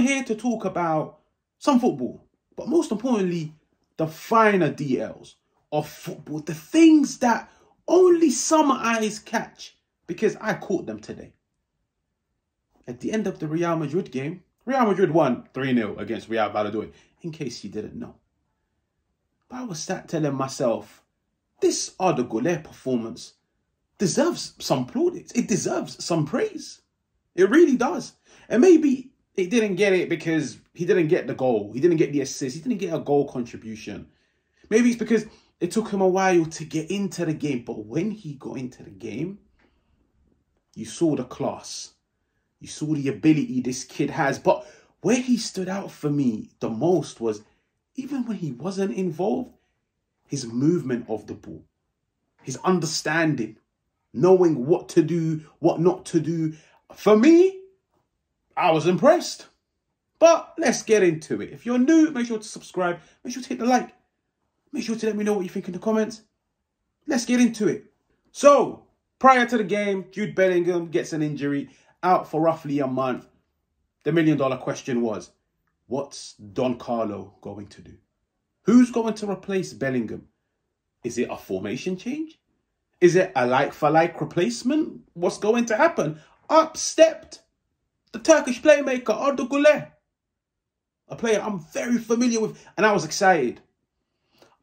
here to talk about some football, but most importantly, the finer details of football, the things that only some eyes catch, because I caught them today. At the end of the Real Madrid game, Real Madrid won 3-0 against Real Valladolid, in case you didn't know. But I was sat telling myself, this Arda Guler performance deserves some plaudits. It deserves some praise. It really does. And maybe he didn't get it because he didn't get the goal. He didn't get the assist. He didn't get a goal contribution. Maybe it's because it took him a while to get into the game. But when he got into the game, you saw the class. You saw the ability this kid has. But where he stood out for me the most was, even when he wasn't involved, his movement of the ball, his understanding, knowing what to do, what not to do. For me, I was impressed. But let's get into it. If you're new, make sure to subscribe. Make sure to hit the like. Make sure to let me know what you think in the comments. Let's get into it. So, prior to the game, Jude Bellingham gets an injury, out for roughly a month. The million-dollar question was, what's Don Carlo going to do? Who's going to replace Bellingham? Is it a formation change? Is it a like-for-like replacement? What's going to happen? Up stepped the Turkish playmaker, Arda Guler. A player I'm very familiar with, and I was excited.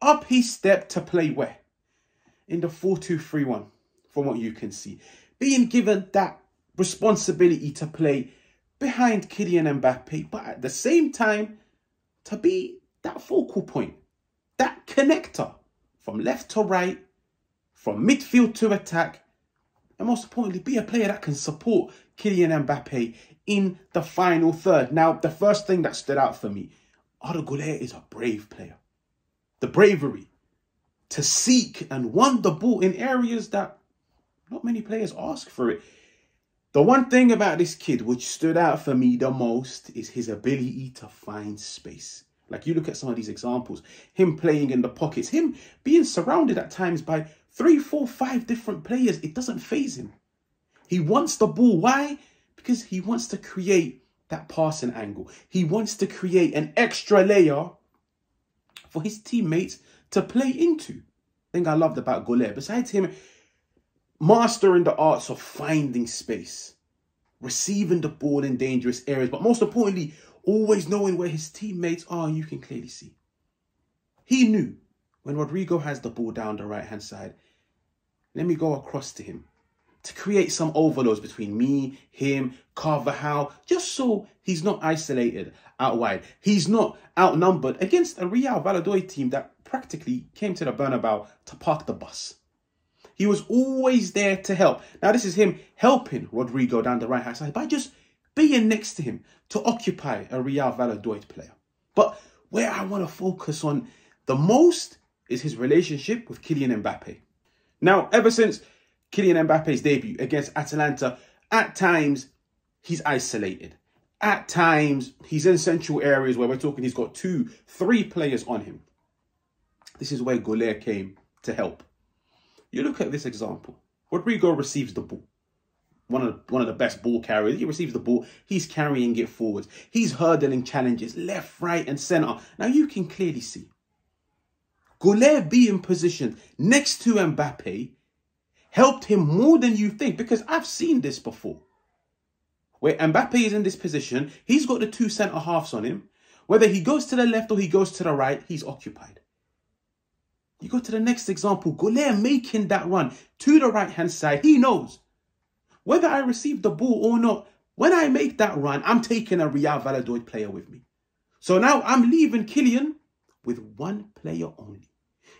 Up he stepped to play where? In the 4-2-3-1, from what you can see. Being given that responsibility to play behind Kylian Mbappe, but at the same time, to be that focal point, that connector from left to right, from midfield to attack, and most importantly, be a player that can support Kylian Mbappe in the final third. Now, the first thing that stood out for me, Arda Guler is a brave player. The bravery to seek and want the ball in areas that not many players ask for it. The one thing about this kid which stood out for me the most is his ability to find space. Like, you look at some of these examples, him playing in the pockets, him being surrounded at times by 3, 4, 5 different players. It doesn't faze him. He wants the ball. Why? Because he wants to create that passing angle. He wants to create an extra layer for his teammates to play into. Thing I loved about Guler, besides him mastering the arts of finding space, receiving the ball in dangerous areas, but most importantly, always knowing where his teammates are, you can clearly see. He knew when Rodrigo has the ball down the right-hand side, let me go across to him to create some overloads between me, him, Carvajal, just so he's not isolated out wide. He's not outnumbered against a Real Valladolid team that practically came to the Bernabeu to park the bus. He was always there to help. Now, this is him helping Rodrigo down the right-hand side by just being next to him to occupy a Real Valladolid player. But where I want to focus on the most is his relationship with Kylian Mbappe. Now, ever since Kylian Mbappe's debut against Atalanta, at times he's isolated. At times he's in central areas where we're talking he's got 2, 3 players on him. This is where Guler came to help. You look at this example. Rodrigo receives the ball. One of the best ball carriers. He receives the ball. He's carrying it forwards. He's hurdling challenges left, right, and centre. Now you can clearly see Guler being positioned next to Mbappe helped him more than you think, because I've seen this before. Where Mbappe is in this position, he's got the 2 centre-halves on him. Whether he goes to the left or he goes to the right, he's occupied. You go to the next example, Guler making that run to the right-hand side. He knows, whether I receive the ball or not, when I make that run, I'm taking a Real Valladolid player with me. So now I'm leaving Kylian with 1 player only.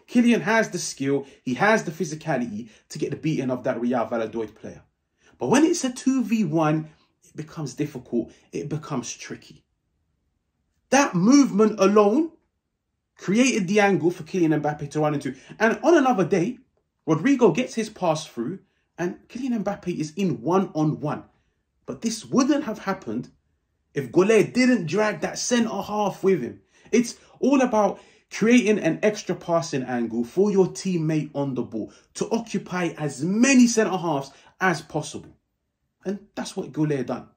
Kylian has the skill, he has the physicality to get the beating of that Real Valladolid player. But when it's a 2v1, it becomes difficult, it becomes tricky. That movement alone created the angle for Kylian Mbappe to run into. And on another day, Rodrigo gets his pass through and Kylian Mbappe is in one-on-one. But this wouldn't have happened if Guler didn't drag that centre-half with him. It's all about creating an extra passing angle for your teammate on the ball to occupy as many centre-halves as possible. And that's what Guler done.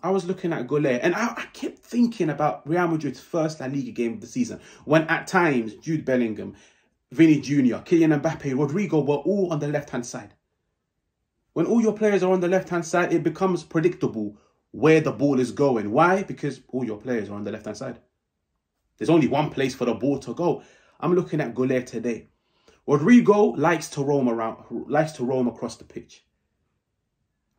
I was looking at Guler, and I kept thinking about Real Madrid's first La Liga game of the season, when at times Jude Bellingham, Vinny Jr., Kylian Mbappe, Rodrigo were all on the left-hand side. When all your players are on the left-hand side, it becomes predictable where the ball is going. Why? Because all your players are on the left-hand side. There's only one place for the ball to go. I'm looking at Guler today. Rodrigo likes to roam across the pitch.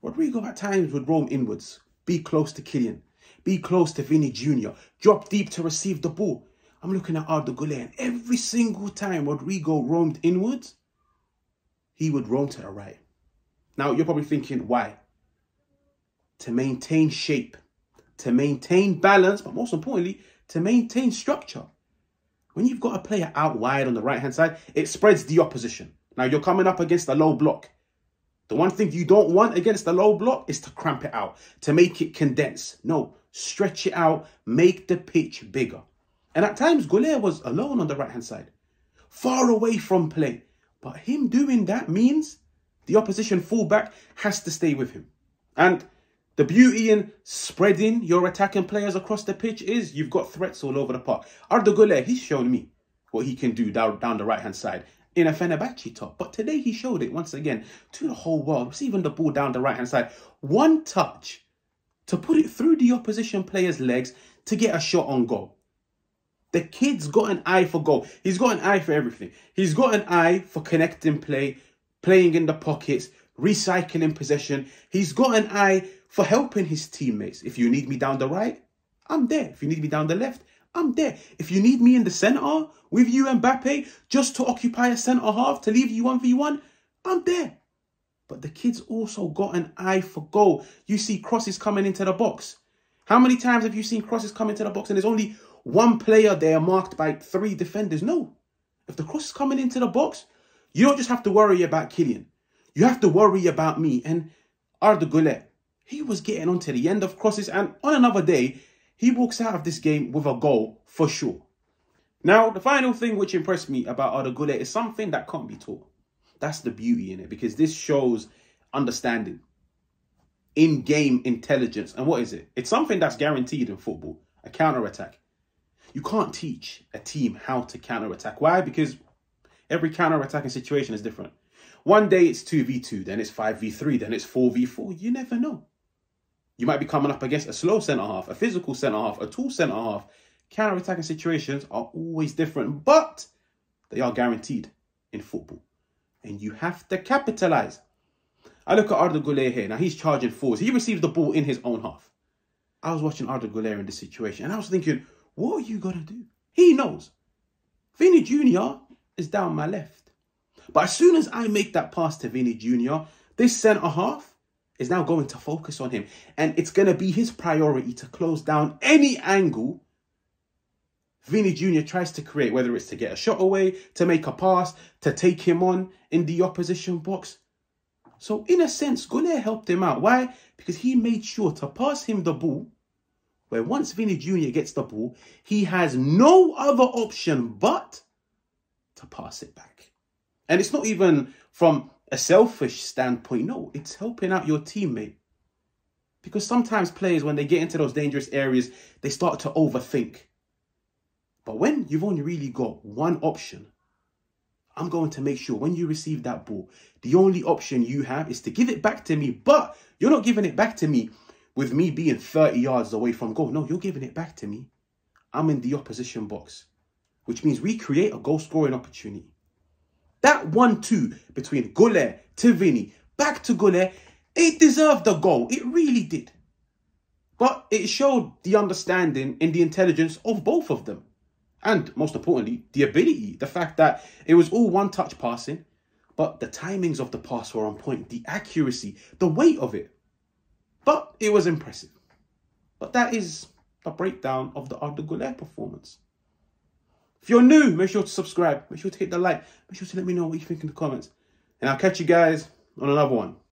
Rodrigo at times would roam inwards, be close to Kylian, be close to Vinny Jr., drop deep to receive the ball. I'm looking at Arda Guler, and every single time Rodrigo roamed inwards, he would roam to the right. Now, you're probably thinking, why? To maintain shape, to maintain balance, but most importantly, to maintain structure. When you've got a player out wide on the right-hand side, it spreads the opposition. Now, you're coming up against a low block. The one thing you don't want against the low block is to cramp it out, to make it condense. No, stretch it out, make the pitch bigger. And at times, Guler was alone on the right-hand side, far away from play. But him doing that means the opposition fullback has to stay with him. And the beauty in spreading your attacking players across the pitch is you've got threats all over the park. Arda Guler, he's shown me what he can do down the right-hand side in a Fenerbahce top. But today he showed it once again to the whole world, receiving the ball down the right-hand side. One touch to put it through the opposition player's legs to get a shot on goal. The kid's got an eye for goal. He's got an eye for everything. He's got an eye for connecting play, playing in the pockets, recycling possession. He's got an eye for helping his teammates. If you need me down the right, I'm there. If you need me down the left, I'm there. If you need me in the centre with you and Mbappe just to occupy a centre half to leave you 1v1, I'm there. But the kid's also got an eye for goal. You see crosses coming into the box. How many times have you seen crosses come into the box and there's only one player there marked by 3 defenders? No. If the cross is coming into the box, you don't just have to worry about Kylian. You have to worry about me. And Arda Guler, he was getting onto the end of crosses, and on another day, he walks out of this game with a goal for sure. Now, the final thing which impressed me about Arda Guler is something that can't be taught. That's the beauty in it, because this shows understanding, in-game intelligence. And what is it? It's something that's guaranteed in football, a counter-attack. You can't teach a team how to counter-attack. Why? Because every counter-attacking situation is different. One day it's 2v2, then it's 5v3, then it's 4v4. You never know. You might be coming up against a slow centre-half, a physical centre-half, a tall centre-half. Counter-attacking situations are always different, but they are guaranteed in football. And you have to capitalise. I look at Arda Guler here. Now, he's charging forwards. He receives the ball in his own half. I was watching Arda Guler in this situation, and I was thinking, what are you going to do? He knows. Vinny Jr. is down my left. But as soon as I make that pass to Vinny Jr., this centre-half is now going to focus on him. And it's going to be his priority to close down any angle Vinny Jr. tries to create, whether it's to get a shot away, to make a pass, to take him on in the opposition box. So in a sense, Guler helped him out. Why? Because he made sure to pass him the ball, where once Vinny Jr. gets the ball, he has no other option but to pass it back. And it's not even from a selfish standpoint. No, it's helping out your teammate. Because sometimes players, when they get into those dangerous areas, they start to overthink. But when you've only really got one option, I'm going to make sure when you receive that ball, the only option you have is to give it back to me. But you're not giving it back to me with me being 30 yards away from goal. No, you're giving it back to me. I'm in the opposition box, which means we create a goal-scoring opportunity. That 1-2 between Guler to Vinny, back to Guler, it deserved a goal. It really did. But it showed the understanding and the intelligence of both of them. And most importantly, the ability, the fact that it was all one-touch passing, but the timings of the pass were on point, the accuracy, the weight of it. But it was impressive. But that is a breakdown of the Arda Guler performance. If you're new, make sure to subscribe. Make sure to hit the like. Make sure to let me know what you think in the comments. And I'll catch you guys on another one.